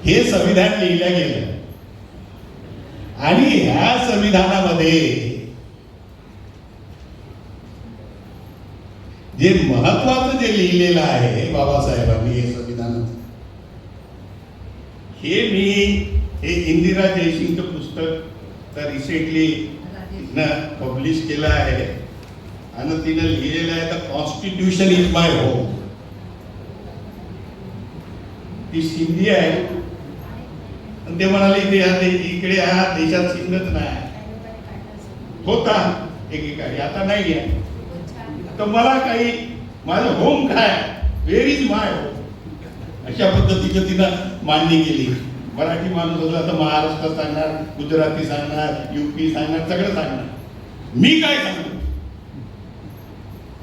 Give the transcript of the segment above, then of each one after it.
हे संविधान लिहिलं गेलं आणि ह्या संविधानामध्ये जे महत्वाचं जे लिहिलेलं आहे बाबासाहेबांनी हे संविधान, हे मी हे इंदिरा जयसिंगचं पुस्तक तर रिसेंटली पब्लिश केलं आहे आणि तिनं लिहिलेलं आहे the constitution is my home. ती सिंधी आहे आणि ते म्हणाले इकडे हा देशात सिंधच नाही होता एकेकाळी, आता नाही आहे. तर मला काही माझं होम काय, वेअर इज माय होम, अशा पद्धतीचं तिनं मांडणी केली. मराठी माणूस असला तर महाराष्ट्र सांगणार, गुजराती सांगणार, युपी सांगणार, सगळं सांगणार. मी काय सांगू?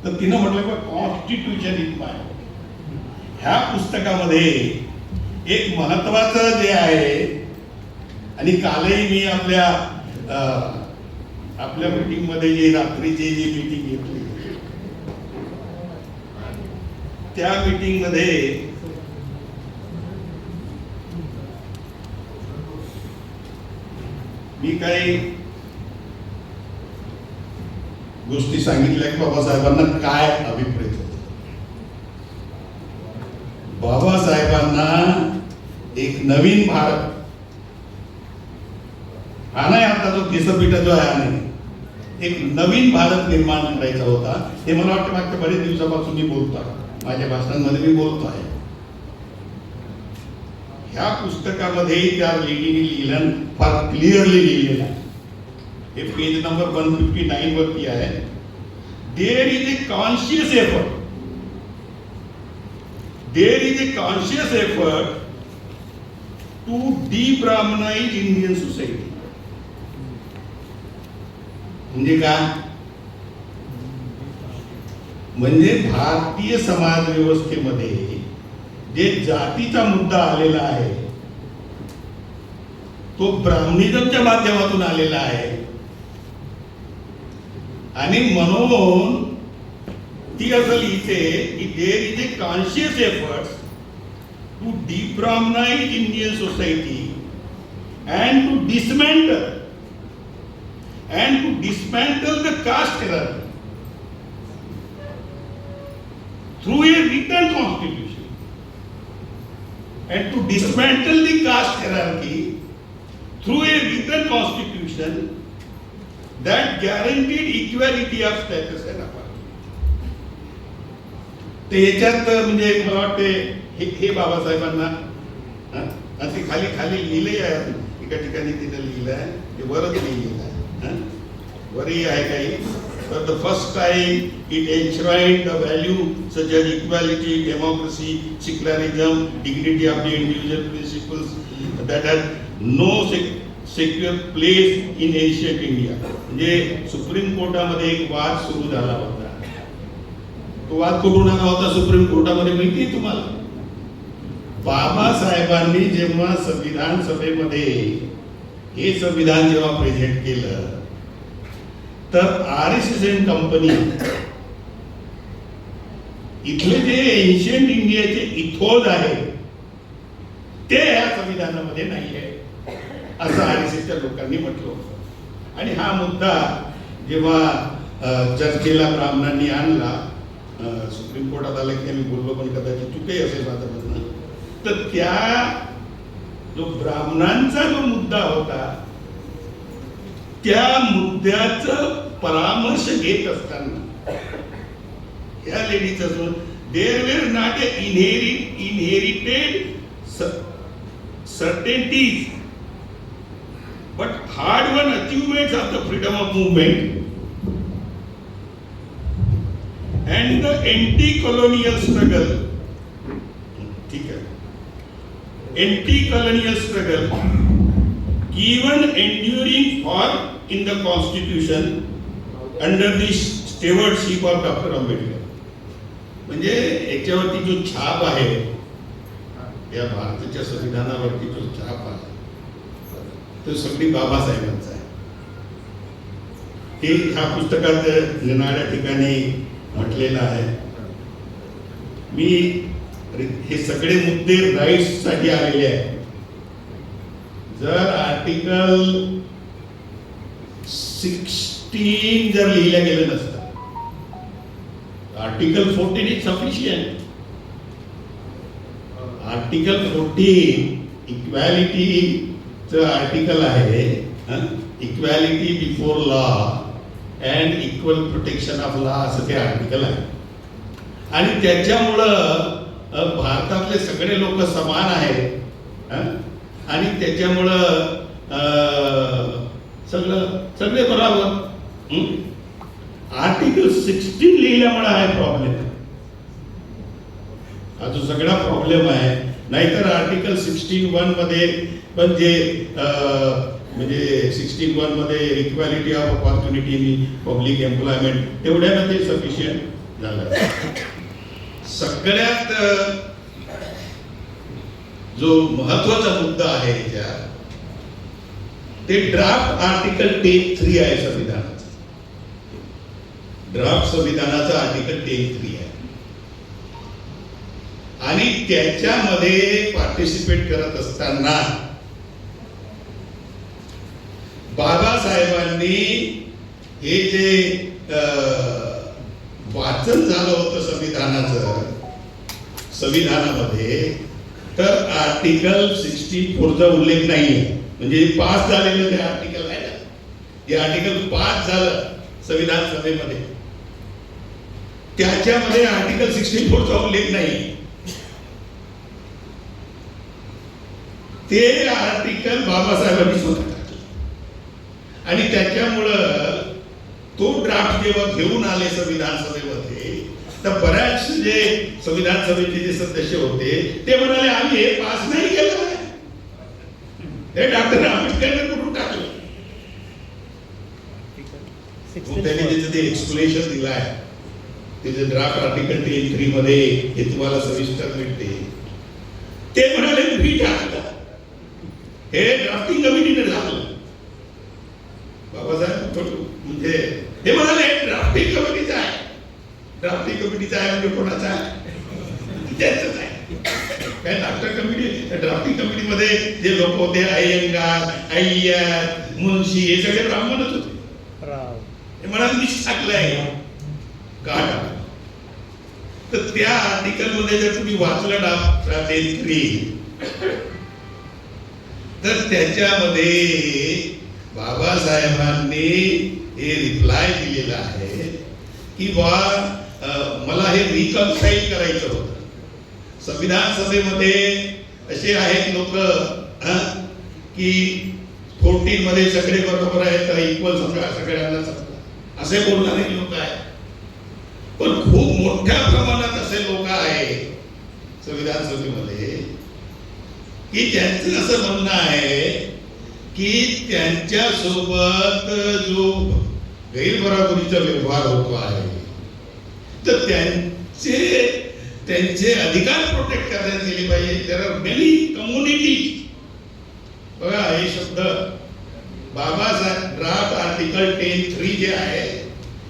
तर तिनं म्हटलं कॉन्स्टिट्यूशन इज माय होम. ह्या पुस्तकामध्ये एक महत्वाचं जे आहे, आणि कालही मी आपल्या मीटिंग मध्ये जे रात्रीची जी मीटिंग घेतली त्या मीटिंग मध्ये मी काही गोष्टी सांगितल्या की बाबासाहेबांना काय अभिप्रेत होते. बाबासाहेबांना एक नवीन भारत, हा नाही आता जो केसपीठ जो आहे, हा नाही, एक नवीन भारत निर्माण करायचा होता. हे मला वाटतं मागच्या बरेच दिवसापासून मी बोलतो, माझ्या भाषणांमध्ये मी बोलतो आहे. ह्या पुस्तकामध्ये त्या लेडीने लिहिलं, फार क्लिअरली लिहिलेलं आहे. हे पेज नंबर 159 वरती आहे. There is a conscious effort, there is a conscious effort to debrahminise Indian society. म्हणजे काय? म्हणजे भारतीय समाज व्यवस्थेमध्ये जे जातीचा मुद्दा आलेला आहे तो ब्राह्मणिझमच्या माध्यमातून आलेला आहे. आणि म्हणून ती असं लिहिते की there is a conscious effort to debrahminise Indian society and to dismantle the caste hierarchy through a written constitution, and to dismantle the caste hierarchy through a written constitution that guaranteed equality of status and opportunity. ते याच्यात म्हणजे मला वाटते हे बाबासाहेबांना असे खाली खाली लिहिले आहे. एका ठिकाणी तिने लिहिलं आहे, ते वरच लिहिलेलं आहे. वरही आहे काही. For the first time, it enshrined the value such as equality, democracy, secularism, dignity of the individual principles that had no secure place in ancient India. म्हणजे सुप्रीम कोर्टामध्ये एक वाद सुरू झाला होता. तो वाद कुठून आला होता सुप्रीम कोर्टामध्ये माहिती आहे तुम्हाला? बाबासाहेबांनी जेव्हा संविधान सभेमध्ये हे संविधान जेव्हा प्रेझेंट केलं तर RSS अँड कंपनी इथले जे एन्शियंट इंडियाचे इथोज आहे ते या संविधानामध्ये नाही आहे असं RSSच्या लोकांनी म्हटलं होतं. आणि हा मुद्दा जेव्हा चर्चेला ब्राह्मणांनी आणला, सुप्रीम कोर्टात आला की मी बोललो पण कदाचित चुकही असेल माझं म्हणणं, तर त्या जो ब्राह्मणांचा जो मुद्दा होता त्या मुद्द्याचं परामर्श घेत असताना या लेडीचं there were not a inherited certainties but hard won achievements of the freedom of movement and the anti-colonial struggle. ठीक है, anti-colonial struggle given enduring for in the constitution under the stewardship of Dr. Ambedkar. म्हणजे याच्यावरती जो छाप आहे, या भारताच्या संविधानावरती जो छाप आहे तो सगळी बाबासाहेबांचा आहे. हे ह्या पुस्तकात लिहिणाऱ्या ठिकाणी म्हटलेलं आहे. मी हे सगळे मुद्दे राईट्स साठी आलेले आहेत. जर आर्टिकल 16 जर लिहिलं गेलं नसतं, आर्टिकल 14 इज सफिशियंट. आर्टिकल 14 इक्वॅलिटीचं आर्टिकल आहे. Equality before law and equal protection of law असं ते आर्टिकल आहे. आणि त्याच्यामुळं भारतातले सगळे लोक समान आहेत. आणि त्याच्यामुळं सगळे बरोबर. आर्टिकल 16 लिहिल्यामुळे आहे प्रॉब्लेम. हा जो सगळा प्रॉब्लेम आहे. नाहीतर आर्टिकल 16(1) मध्ये पण जे म्हणजे 16(1) मध्ये equality of opportunity in public employment तेवढ्यानं ते सफिशियंट झालं. सगळ्यात जो महत्वाचा मुद्दा आहे याच्यात ते ड्राफ्ट आर्टिकल 10(3) आहे संविधानाचं. ड्राफ्ट संविधानाचं आर्टिकल 10(3) आहे. आणि त्याच्यामध्ये पार्टिसिपेट करत असताना बाबासाहेबांनी हे जे वाचन झालं होतं संविधानामध्ये, तर आर्टिकल 64चा उल्लेख नाहीये. म्हणजे पास झालेलं ते आर्टिकल आहे ना, हे आर्टिकल पास झालं संविधान सभेमध्ये, त्याच्यामध्ये आर्टिकल 64चा उल्लेख नाही. ते आर्टिकल बाबासाहेबांनी स्वतः टाकलं. आणि त्याच्यामुळं तो ड्राफ्ट जेव्हा घेऊन आले संविधान सभेमध्ये, तर बऱ्याच जे संविधान सभेचे जे सदस्य होते ते म्हणाले आम्ही हे पास नाही केलं, हे डॉक्टर आंबेडकरने कुठून टाकलं. त्यांनी त्याचं ते एक्सप्लेनेशन दिलं आहे. त्याचे ड्राफ्ट आर्टिकल 10(3) मध्ये हे तुम्हाला सविस्तर मिळते. ते म्हणाले मी टाकलं, हे ड्राफ्टिंग कमिटीने टाकलं. बाबासाहेब म्हणजे हे म्हणाले ड्राफ्टिंग कमिटीचा आहे. ड्राफ्टिंग कमिटीचा आहे म्हणजे कोणाचा आहे? त्यांचाच आहे. काय ड्राफ्टिंग कमिटी, ड्राफ्टिंग कमिटीमध्ये जे लोक होते अय्यंगार, अय्यर, मुन्शी हे सगळे ब्राह्मणच होते. हे म्हणाले मीच टाकलंय. का टाकलं? तर त्या आर्टिकल मध्ये जर तुम्ही वाचलं ड्राफ्ट 10(3) तर त्याच्यामध्ये बाबासाहेबांनी हे रिप्लाय दिलेला आहे की मला हे रिकन्साईल करायचं होतं. संविधान सभेमध्ये असे आहेत लोक की 14 मध्ये सगळे बरोबर आहेत, इक्वल सगळ्यांना असे बोलणारे लोक आहेत. पण खूप मोठ्या प्रमाणात असे लोक आहेत संविधान सभेमध्ये की त्यांचं असं म्हणणं आहे की त्यांच्या सोबत जो गैरबराबरीचा व्यवहार होतो आहे तर त्यांचे अधिकार प्रोटेक्ट करण्यात गेले पाहिजे. There are many communities. बघा हे शब्द बाबासाहेब ड्राफ्ट आर्टिकल 10(3) जे आहे,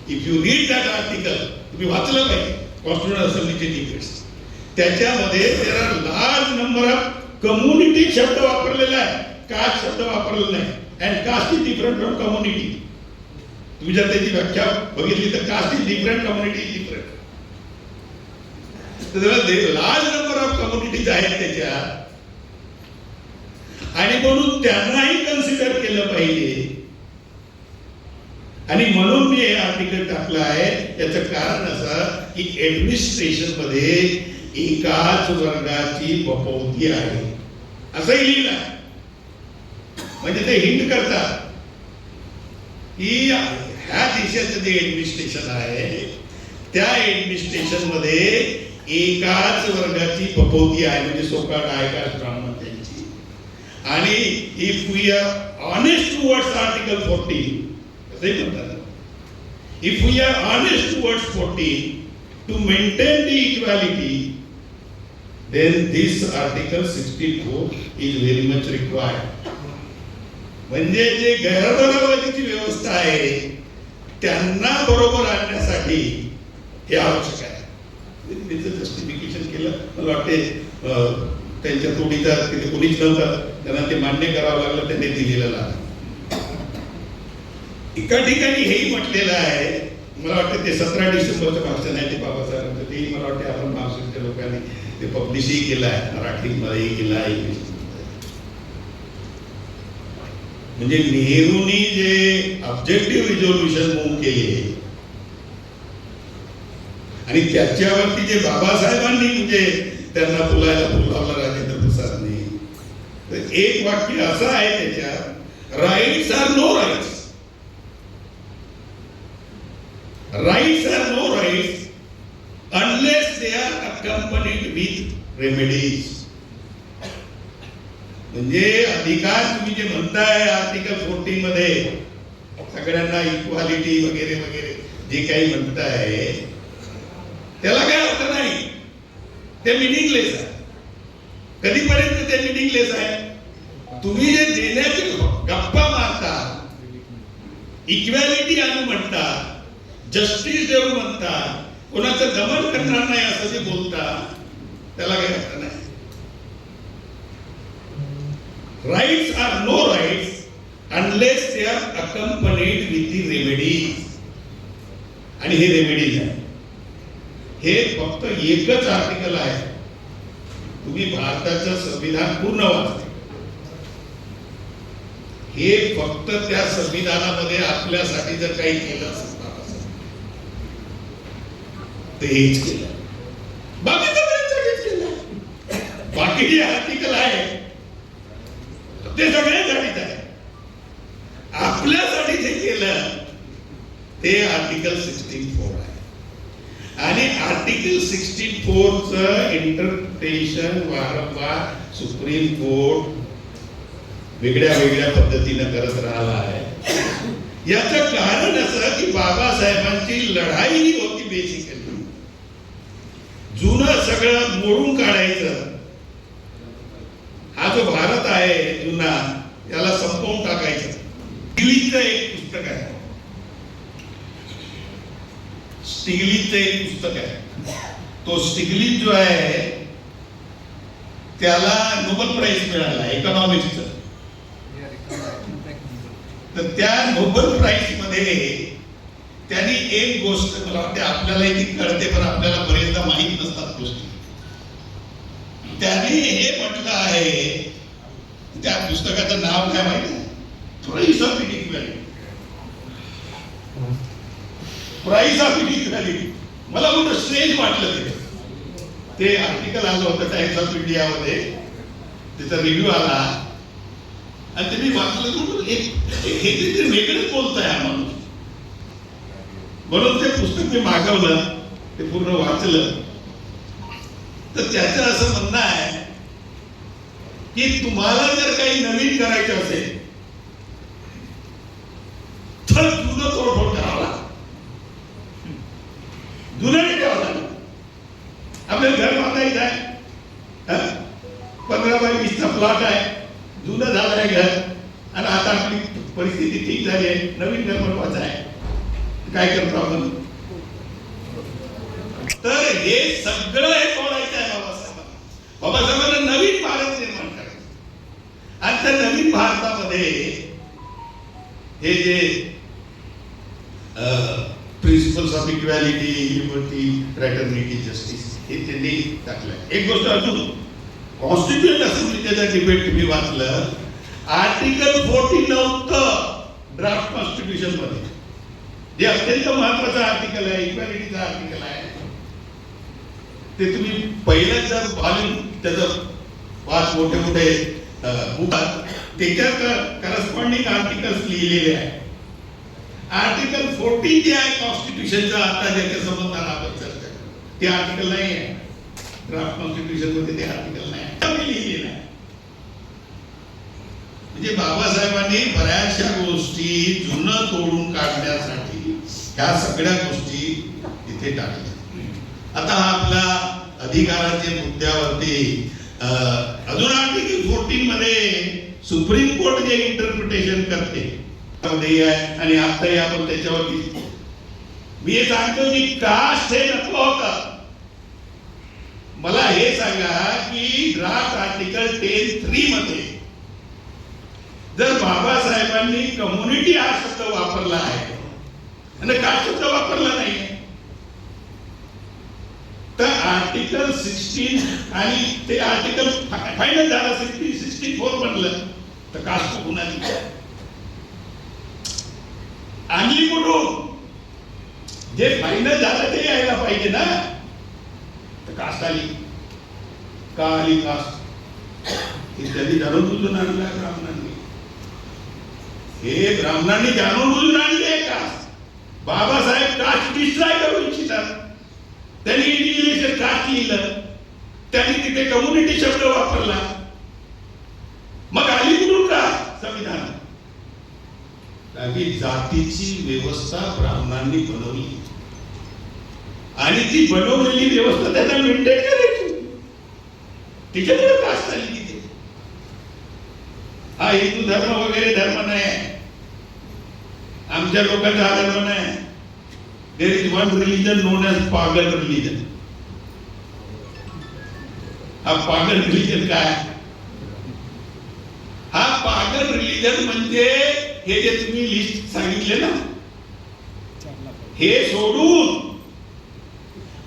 if you read that article, तुम्ही वाचलं पाहिजे कॉन्स्टिट्यूशनल असेंब्लीचे डिबेट्स. त्याच्यामध्ये there are large number of community शब्द वापरलेला आहे, कास्ट शब्द वापरलेला नाही. And caste is different from community. तुम्ही जर त्याची व्याख्या बघितली तर caste is different, community is different. तर लार्ज नंबर ऑफ कम्युनिटीज आहेत त्याच्यात आणि म्हणून त्यांनाही कन्सिडर केलं पाहिजे. आणि म्हणून मी हे आर्टिकल टाकलं आहे. याचं कारण असं की ऍडमिनिस्ट्रेशन मध्ये एकाच वर्गाची बपौती आहे असंही लिहिलं. म्हणजे ते हिंट करतात की ह्या देशाचं जे ऍडमिनिस्ट्रेशन आहे त्या ऍडमिनिस्ट्रेशन मध्ये एकाच वर्गाची बपौती आहे, म्हणजे सोकाळ आयकास्ट ब्राह्मण त्यांची. आणि if we are honest towards article 14, असंही म्हणतात, if we are honest towards 14 to maintain the equality, then this article 64 is very much required. म्हणजे जे गैरबराबरीची व्यवस्था आहे त्यांना बरोबर आणण्यासाठी हे आवश्यक आहे. त्याचं जस्टिफिकेशन केलं. मला वाटते त्यांच्या तोडीचा तिथे कोणीच नव्हतं, त्यांना ते मान्य करावं लागलं, त्यांनी दिलेलं लागलं. एका ठिकाणी हेही म्हटलेलं आहे, मला वाटतं ते 17 डिसेंबरचं भाषण आहे ते बाबासाहेबांचं, तेही मला वाटतं आपण महाराष्ट्राच्या लोकांनी ते पब्लिशही केलं आहे, मराठीमध्येही केलं आहे, इंग्लिशमध्ये. म्हणजे नेहरूंनी जे ऑब्जेक्टिव्ह रिझोल्युशन मूव्ह केले आणि त्याच्यावरती जे बाबासाहेबांनी म्हणजे त्यांना बोलावलं राजेंद्र प्रसादने, तर एक वाक्य असं आहे त्याच्यात, rights are no rights, rights are no rights unless they are accompanied with remedies. म्हणजे अधिकार तुम्ही जे म्हणताय आर्टिकल 14 मध्ये सगळ्यांना इक्वालिटी वगैरे वगैरे जे काही म्हणताय त्याला काय अर्थ नाही, ते मिनिंगलेस आहे. कधीपर्यंत ते मिनिंगलेस आहे? तुम्ही जे देण्याचे गप्पा मारता, इक्वॅलिटी आणू म्हणता, जस्टिस देऊ म्हणता, कोणाचं दमन करणार नाही असं जे बोलता, त्याला काही अर्थ नाही. Rights are no rights unless they are accompanied with the remedies. आणि हे रेमेडीज आहे, हे फक्त एकच आर्टिकल आहे. तुम्ही भारताचं संविधान पूर्ण वाचा, हे फक्त त्या संविधानामध्ये आपल्यासाठी जर काही केलं असेल तर हेच केलं, बाकी सगळ्यांसाठीच केलं. बाकी जे आर्टिकल आहे ते सगळ्यांसाठीच आहे, आपल्यासाठी जे केलं ते आर्टिकल 64 आहे. आणि आर्टिकल 64 चं इंटरप्रिटेशन वारंवार सुप्रीम कोर्ट वेगळ्या वेगळ्या पद्धतीने करत राहिला आहे. याचं कारण असं की बाबासाहेबांची लढाई ही होती बेसिकली जुनं सगळं मोडून काढायचं. हा जो भारत आहे जुना, याला संपवून टाकायचं. स्टिग्लिचचं एक पुस्तक आहे, स्टिग्लिचचं एक पुस्तक आहे. तो स्टिग्लिच जो आहे त्याला नोबेल प्राइज मिळाला इकॉनॉमिक्सचं. तर त्या नोबेल प्राइज मध्ये त्यांनी एक गोष्ट मला वाटते आपल्याला ती कळते, पण आपल्याला बरेचदा माहीत नसतात गोष्टी. त्याने हे म्हटलं आहे, त्या पुस्तकाचं नाव काय माहिती आहे? Price of inequality. Price of inequality मला मोठं स्ट्रेंज वाटलं. ते आर्टिकल आलं होतं टाइम्स ऑफ इंडियामध्ये, त्याचा रिव्ह्यू आला आणि ते मी वाचलं, हे वेगळंच बोलत आहे आम्हाला. म्हणून ते पुस्तक मी मागवलं, ते पूर्ण वाचलं. तर त्याचं असं म्हणणं आहे की तुम्हाला जर काही नवीन करायचं असेल तर जुनं तोडफोड करावं लागतं. जुनं नाही ठेवावं लागतं. आपल्याला घर बांधायचं आहे, 15x20चा प्लॉट आहे, जुनं झालं आहे घर, आणि आता आपली परिस्थिती ठीक झाली आहे, नवीन घर बनवायचं आहे, काय करतो आपण? तर हे सगळं हे तोडायचं आहे बाबासाहेबांना. बाबासाहेबांना नवीन भारत निर्माण करायचं. आणि त्या नवीन भारतामध्ये हे जे principles of equality, liberty, fraternity, justice हे त्यांनी टाकलं. एक गोष्ट अजून, कॉन्स्टिट्यूएंट असेंब्लीचं डिबेट तुम्ही वाचलं, आर्टिकल 14 नव्हतं ड्राफ्ट कॉन्स्टिट्यूशन मध्ये, जे अत्यंत महत्वाचं आर्टिकल आहे, इक्वॅलिटीचं आर्टिकल आहे. ते तुम्ही पहिल्याच जर व्हॉल्यूम त्याचं 5 मोठे मोठे बुक त्याच्यात करस्पॉन्डिंग आर्टिकल्स लिहिलेले आहे. आर्टिकल 14 जे आहे कॉन्स्टिट्यूशनचं, आता ज्याच्या संबंधाने आपण चर्चा करू, ते आर्टिकल नाही आहे ड्राफ्ट कॉन्स्टिट्यूशन मध्ये, ते आर्टिकल नाही लिहिलेलं आहे. म्हणजे बाबासाहेबांनी बऱ्याचशा गोष्टी जुनं तोडून काढण्यासाठी ह्या सगळ्या गोष्टी तिथे टाकल्या. आता हा आपला अधिकाराच्या मुद्द्यावरती अजून आर्टिकल 14 मध्ये सुप्रीम कोर्ट जे इंटरप्रिटेशन करते आणि आताही आपण त्याच्यावरती मी हे सांगतो की कास्ट हे नको होतं. मला हे सांगा की ड्राफ्ट आर्टिकल 10(3) मध्ये जर बाबासाहेबांनी कम्युनिटी हा शब्द वापरला आहे आणि का शब्द वापरला नाही, तर आर्टिकल 16 आणि ते आर्टिकल फायनल झालं 64 बनलं, तर कास्ट कुणाची आणली कुठून? जे फायनल झालं ते यायला पाहिजे ना. तर कास्ट आली का? आली कास्ट हे त्यांनी जाणून बुजून आणलं ब्राह्मणांनी. हे ब्राह्मणांनी जाणून बुजून आणले कास्ट. बाबासाहेब कास्ट डिस्ट्रॉय करू इच्छितात. त्यांनी इंडिव्हिज्युअल कास्ट लिहिलं, त्यांनी तिथे कम्युनिटी शब्द वापरला. मग आली कुठून का संविधान? कारण जातीची व्यवस्था ब्राह्मणांनी बनवली आणि ती बनवलेली व्यवस्था त्यांना मेंटेन करायची. तिच्यामुळे कास्ट आली तिथे. हा हिंदू धर्म वगैरे धर्म नाही, आमच्या लोकांचा हा धर्म नाही. There is one religion known as पागल रिलीजन. हा पागल रिलीजन काय? हा पागल रिलीजन म्हणजे हे जे तुम्ही लिस्ट सांगितले ना, हे सोडून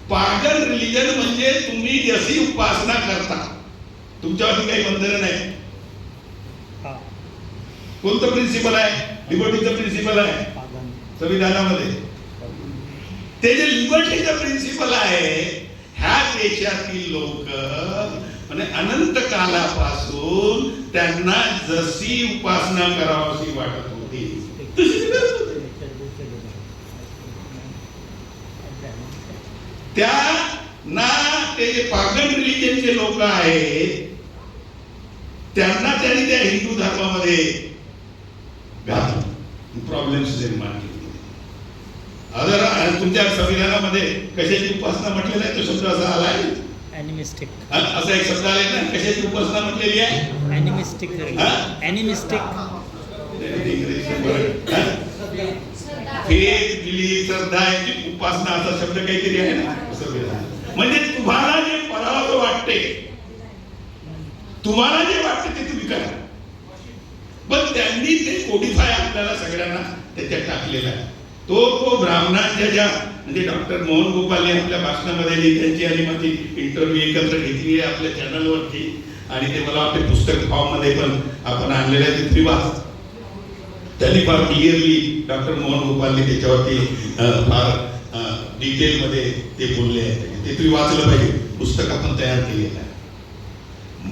पागल रिलीजन म्हणजे तुम्ही जशी उपासना करता, तुमच्यावरती काही बंधन नाही. कोणतं प्रिन्सिपल आहे? लिबर्टीचं प्रिन्सिपल आहे संविधानामध्ये. ते जे लिबर्टीचं प्रिन्सिपल आहे, ह्या देशातील लोक म्हणजे अनंत कालापासून त्यांना जशी उपासना करावीशी वाटत होती तशी करत होते. त्यांना ते जे पागल रिलीजनचे लोक आहेत त्यांना त्यांनी त्या हिंदू धर्मामध्ये घातलं, प्रॉब्लेम्स निर्माण केले. तुमच्या संविधानामध्ये कशाची उपासना म्हटलेलं आहे? तो शब्द असा आलाय, एनिमिस्टिक. असा एक शब्द आलाय ना, कशाची उपासना म्हटलेली आहे? एनिमिस्टिक. एनिमिस्टिक. फेथ, बिलीफ, श्रद्धा यांची उपासना असा शब्द काहीतरी आहे ना संविधान. म्हणजे तुम्हाला जे परावं वाटते, तुम्हाला जे वाटते ते तुम्ही करा. पण त्यांनी ते कोडिफाय आपल्याला सगळ्यांना त्याच्यात टाकलेला आहे. तो ब्राह्मणांच्या ज्या म्हणजे डॉक्टर मोहन गोपाल आपल्या भाषणामध्ये त्यांची आणि माझी इंटरव्ह्यू एकत्र घेतली आहे आपल्या चॅनलवरती, आणि ते मला वाटते पुस्तक फॉर्म मध्ये पण आपण आणलेलं आहे. ते वाच. त्यांनी फार क्लिअरली डॉक्टर मोहन गोपालने त्याच्यावरती फार डिटेलमध्ये ते बोलले आहेत. ते तुम्ही वाचलं पाहिजे. पुस्तक आपण तयार केलेलं आहे.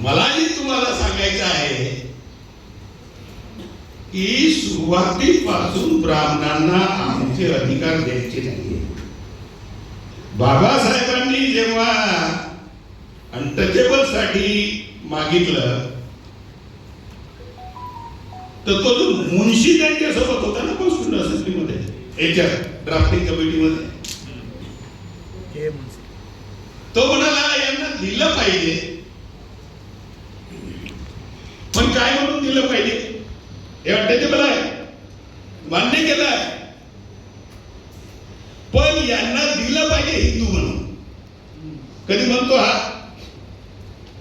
मला जे तुम्हाला सांगायचं आहे की सुरुवातीपासून ब्राह्मणांना आमचे अधिकार द्यायचे नाही. बाबासाहेबांनी जेव्हा अनटचेबल साठी मागितलं तर तो जो मुन्शी त्यांच्यासोबत होता ना कॉन्स्टिट्यूशन असेंब्लीमध्ये, याच्या ड्राफ्टिंग कमिटीमध्ये, तो म्हणाला यांना दिलं पाहिजे. पण काय म्हणून दिलं पाहिजे? हे अनटचेबल आहे, मान्य केलं आहे, पण यांना दिलं पाहिजे हिंदू म्हणून. कधी म्हणतो हा?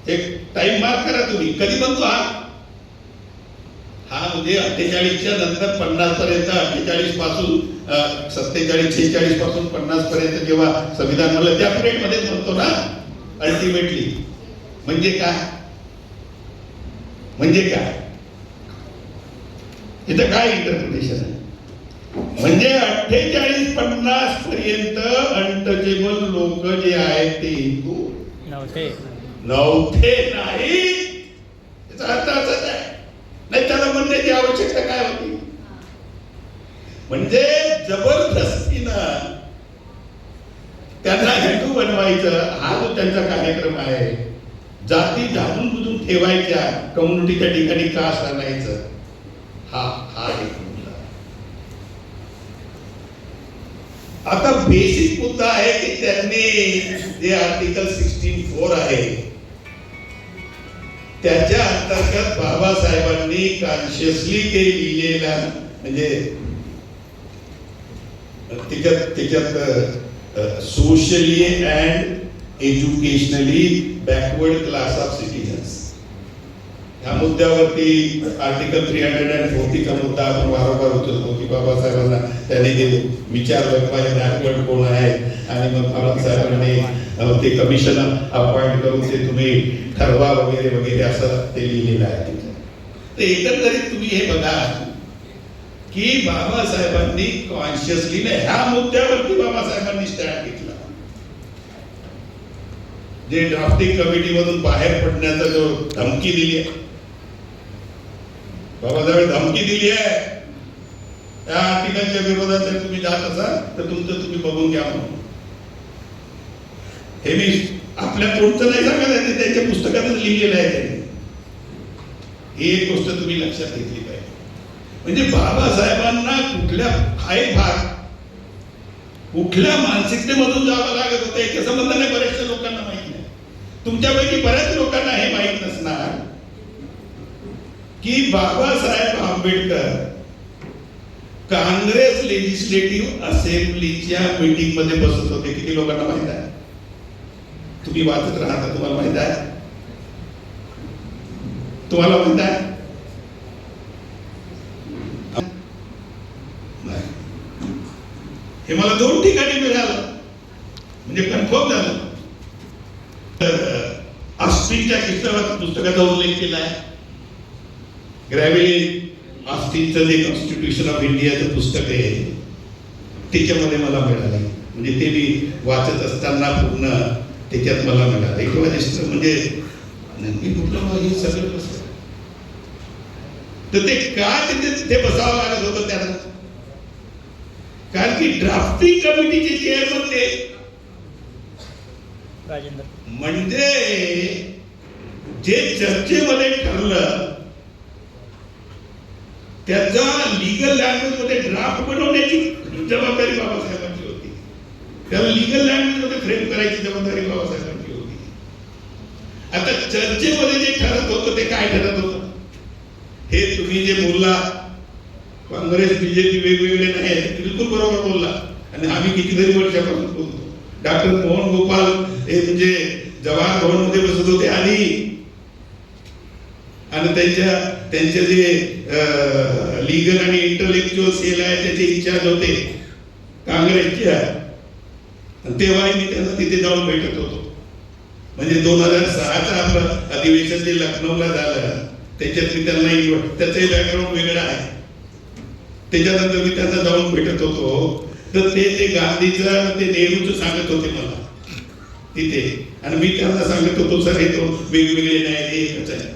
एक टाइम मार्क करा तुम्ही. कधी म्हणतो हा? हा म्हणजे 48च्या नंतर 50 पर्यंत, 48 पासून 47, 46 पासून 50 पर्यंत जेव्हा संविधान बनलं त्या पिरियड मध्ये म्हणतो ना अल्टिमेटली. म्हणजे काय? म्हणजे काय? इथं काय इंटरप्रिटेशन आहे? म्हणजे 48-50 पर्यंत अनटचेबल लोक जे आहेत ते हिंदू नव्हते नाही. याचा अर्थ असाच आहे. नाही त्याला म्हणण्याची आवश्यकता काय होती? म्हणजे जबरदस्तीनं त्यांना हिंदू बनवायचं हा जो त्यांचा कार्यक्रम आहे. जाती जाणून बुजून ठेवायच्या, कम्युनिटीच्या ठिकाणी कास्ट आणायचं, हा एक मुद्दा. आता बेसिक मुद्दा आहे की त्यांनी जे आर्टिकल 16(4) आहे त्याच्या अंतर्गत बाबासाहेबांनी कॉन्शियसली ते लिहिलेला म्हणजे त्याच्यात socially and educationally backward class of citizens. या मुद्द्यावरती आर्टिकल 340 चा मुद्दा आपण वारंवार उचलतो की बाबासाहेबांना त्याने जे विचार व्यक्ती बॅकवर्ड कोण आहे आणि मग बाबासाहेबांनी ते कमिशन अपॉइंट करून ते तुम्ही ठरवा वगैरे वगैरे असं ते लिहिलेलं आहे. तर एकंदरीत तुम्ही हे बघा की बाबासाहेबांनी कॉन्शियसली ह्या मुद्द्यावरती बाबासाहेबांनी स्टँड घेतला. जे ड्राफ्टिंग कमिटी मधून बाहेर पडण्याचा जो धमकी दिली आहे, बाबासाहेब धमकी दिली आहे त्या आर्टिकलच्या विरोधात जर तुम्ही जात असाल तर तुमचं तुम्ही बघून घ्या म्हणून. हे मी आपल्या तोंडचं नाही सांगत आहे, ते त्यांच्या पुस्तकातच लिहिलेलं आहे त्यांनी. ही एक गोष्ट तुम्ही लक्षात घेतली पाहिजे. म्हणजे बाबासाहेबांना कुठल्या हा एक भाग कुठल्या मानसिकतेमधून जावं लागत होतं याच्या संबंधाने बऱ्याचशा लोकांना माहित नाही. तुमच्यापैकी बऱ्याच लोकांना हे माहित नसणार की बाबासाहेब आंबेडकर काँग्रेस लेजिस्लेटिव्ह असेंब्लीच्या मीटिंग मध्ये बसत होते. किती लोकांना माहित आहे? तुम्ही वाचत राहता, तुम्हाला माहित आहे? तुम्हाला माहित आहे? हे मला 2 ठिकाणी मिळालं, म्हणजे कन्फर्म झालं. ऑस्टिनच्या पुस्तकाचा उल्लेख केला आहे. ग्रॅव्हिली ऑस्टिनचं जे कॉन्स्टिट्यूशन ऑफ इंडियाचं पुस्तक आहे त्याच्यामध्ये मला मिळालं. म्हणजे ते मी वाचत असताना पूर्ण त्याच्यात मला मिळालं. एक म्हणजे नक्की कुठलं हे सगळं कसं तर ते का तिथे बसावं लागत होतं त्यांना? कारण की ड्राफ्टिंग कमिटीचे चेअरमन ते राजेंद्र, म्हणजे जे चर्चेमध्ये ठरलं त्याचा लीगल लँग्वेज मध्ये ड्राफ्ट बनवण्याची जबाबदारी बाबासाहेबांची होती. त्याला लीगल लँग्वेज मध्ये फ्रेम करायची जबाबदारी बाबासाहेबांची होती. आता चर्चेमध्ये जे ठरत होतं ते काय ठरत होतं हे तुम्ही जे बोलला, काँग्रेस बीजेपी वेगवेगळे नाही, बिलकुल बरोबर बोलला. आणि आम्ही कितीतरी वर्षापासून बोलतो. डॉक्टर मोहन गोपाल हे म्हणजे जवाहर भवन मध्ये बसत होते आणि त्यांचे जे लीगल आणि इंटलेक्च्युअल सेल आहे त्याचे इंचार्ज होते काँग्रेसचे. तेव्हाही मी त्यांना तिथे जाऊन भेटत होतो. म्हणजे 2006चं आपलं अधिवेशन जे लखनौला झालं त्याच्यात मी त्यांना त्याचंही बॅकग्राऊंड वेगळं आहे. त्याच्यानंतर मी त्यांना जाऊन भेटत होतो तर ते गांधीचं ते नेहरूचं सांगत होते मला तिथे. आणि मी त्यांना सांगत होतो सर हे तो वेगवेगळे नाही, हे एकच आहे.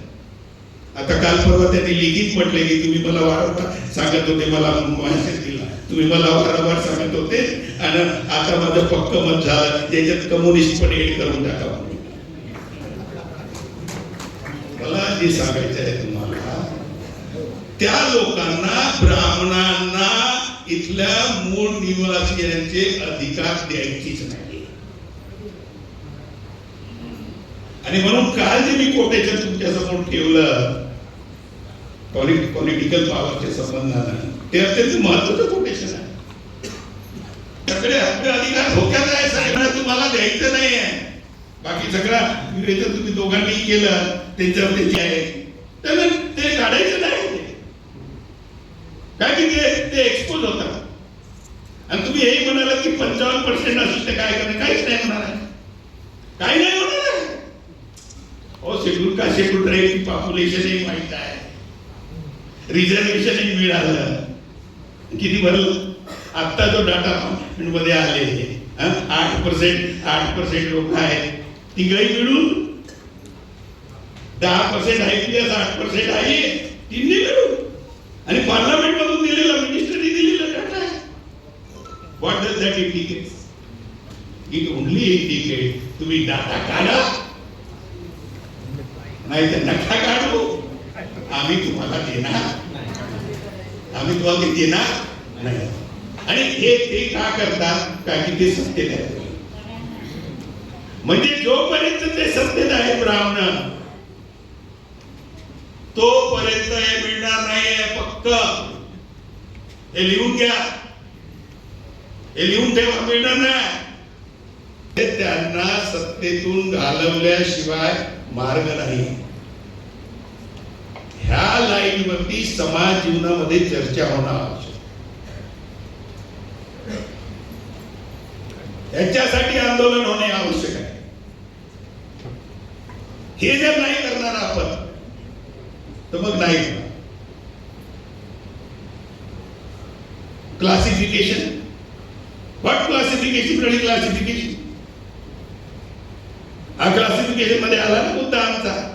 आता काल परवा त्यांनी लिखित म्हटले की तुम्ही मला वारंवार सांगत होते, मला मेसेज दिला, तुम्ही मला वारंवार सांगत होते आणि आता माझं पक्क मत झालं त्याच्यात कम्युनिस्ट पण एड करून टाका. मला जे सांगायचं आहे तुम्हाला, त्या लोकांना ब्राह्मणांना इथल्या मूळ निवासियांचे अधिकार द्यायचीच नाही. आणि म्हणून काल जे मी कोटेशन तुमच्या समोर ठेवलं पॉलिटिकल पॉवरच्या संबंधानं, ते अत्यंत महत्वाचं कोटेशन आहे. त्याकडे आपले अधिकार धोक्यात आहे, सगळ्यांना तुम्हाला द्यायचं नाही आहे. बाकी सगळा विवेचन तुम्ही दोघांनी केलं त्यांच्यावर त्याची आहे, तर ते काढायचं नाही. काय की ते एक्सपोज होतात. आणि तुम्ही हेही म्हणालात की 55% असेल तर काय करणार? काहीच नाही होणार आहे, काही नाही होणार आहे. हो, शेड्यूल का शेड्यूल ट्राईबची पॉप्युलेशनही माहित आहे, रिझर्वेशनही मिळालं. किती भरलं आता जो डाटा मध्ये आले 8% लोक आहेत, तिघही मिळून 10% IPS, 8% आहे, तिन्ही मिळून. आणि पार्लमेंट मधून दिलेला, मिनिस्टरनी दिलेला डाटा आहे. What does that indicate? It only indicate तुम्ही डाटा काढा, नाही तर नका काढू, आम्ही तुम्हाला देणार, आम्ही तुम्हाला देणार नाही. आणि हे ते का करतात? का की ते सत्तेत आहे. म्हणजे जोपर्यंत ते सत्तेत आहे ब्राह्मण, तोपर्यंत हे मिळणार नाहीये. फक्त हे लिहून घ्या, हे लिहून ठेवा, मिळणार नाही. त्यांना सत्तेतून घालवल्याशिवाय मार्ग नाही. ह्या लाईनवरती समाज जीवनामध्ये चर्चा होणं आवश्यक. याच्यासाठी आंदोलन होणे आवश्यक आहे. हे जर नाही करणार आपण तर मग नाही. क्लासिफिकेशन, व्हॉट क्लासिफिकेशन आणि क्लासिफिकेशन, हा क्लासिफिकेशन मध्ये आला ना मुद्दा आमचा.